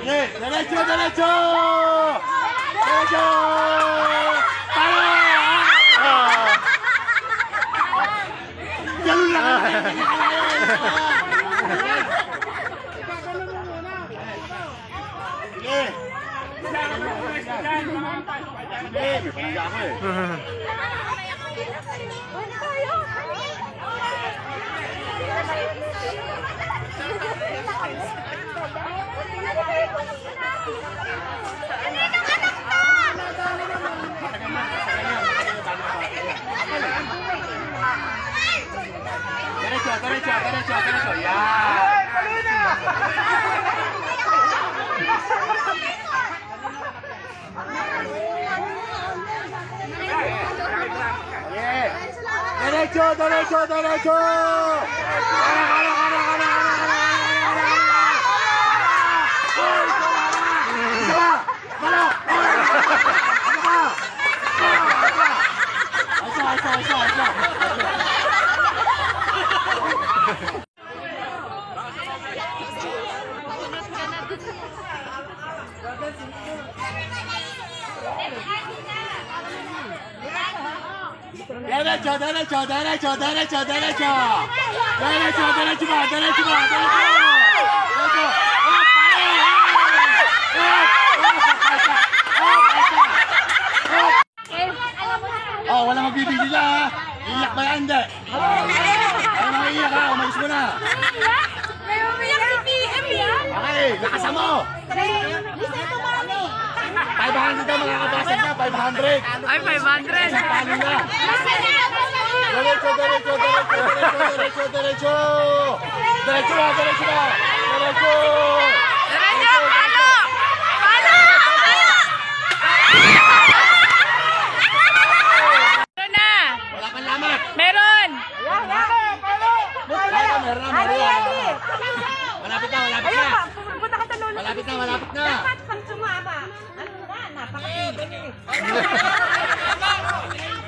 Derecho, derecho. Derecho. Para. Ganun lang. Sige. Sige, may panaga ako eh. Derecho, derecho, derecho, derecho. Yan. Derecho, derecho, derecho. Derecho, derecho, derecho, derecho, derecho. Derecho, derecho, va, derecho, va, derecho. Oh, wala magbibigil ka ha. Iiyak ba yan? Hindi. Wala mag-iiyak ha. Umalis mo na. May umiyak si PM yan. Okay, lakasan mo. Listen to mami. 500 na makakabasag na. 500. Ay, 500. Paano na? Derecho, derecho, derecho, derecho, derecho, derecho. Derecho na, derecho na. Derecho. Diretso, palo! Palo! Meron na! Wala kang lamat. Meron! Meron na, meron na. Malapit na, malapit na. Punta ka sa lolo. Malapit na, malapit na. Dapat pang sumama. Ano na? Napakatibay eh.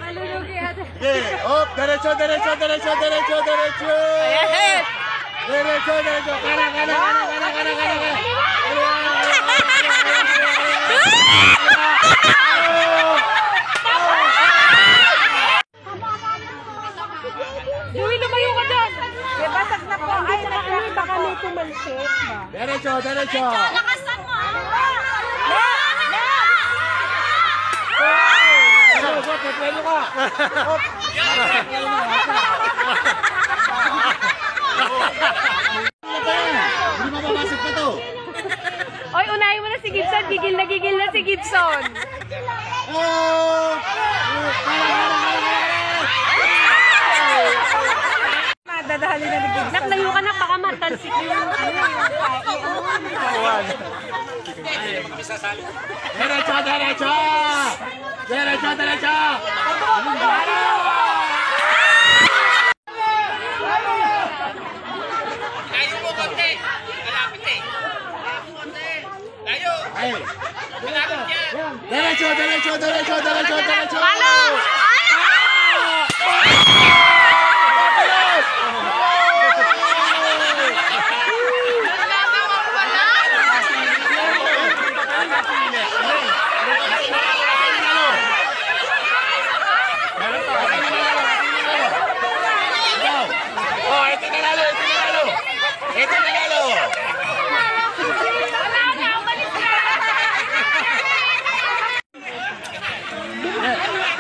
Malulugi ate. Okay, op, derecho, derecho, derecho, derecho, derecho. Ayan! Derecho, derecho, kanan, kanan, kanan, kanan, kanan, kanan. Uy, lumayo ka dyan! Basag na po. Ay, baka may tumalsik ba? Derecho, derecho. Lakasan mo! Op, op, preno ka. Op. Hindi mababasag pa to. Oy, unahin mo na si Gibson. Gigil na si Gibson. Oh! Madadali na ni Gibson. Naklayo ka na, baka matalsik yung Derecho, derecho! Derecho, derecho! Layo mo konti. Malapit eh. Layo. Ay! Malapit yan. Derecho, derecho, derecho, derecho, derecho! Palo! Oh, ito nanalo, ito nanalo! Ito nanalo!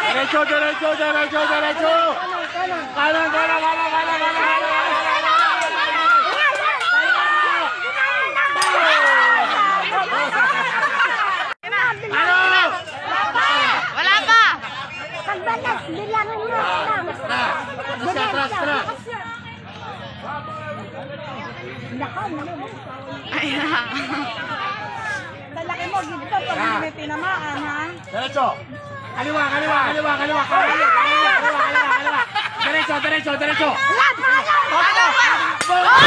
Derecho, derecho, derecho, derecho! Kanan, kanan, kanan, kanan, kanan! Ano? Wala pa! Pagbalas, bilangan mo lang. Atras, atras! Nakaw, mo. Ayan. Talaki mo, gito pag hindi may tinamaan, ha? Derecho! Kaliwa, kaliwa, kaliwa, kaliwa! Kaliwa, kaliwa, kaliwa, kaliwa! Derecho, derecho, derecho! Ano ba?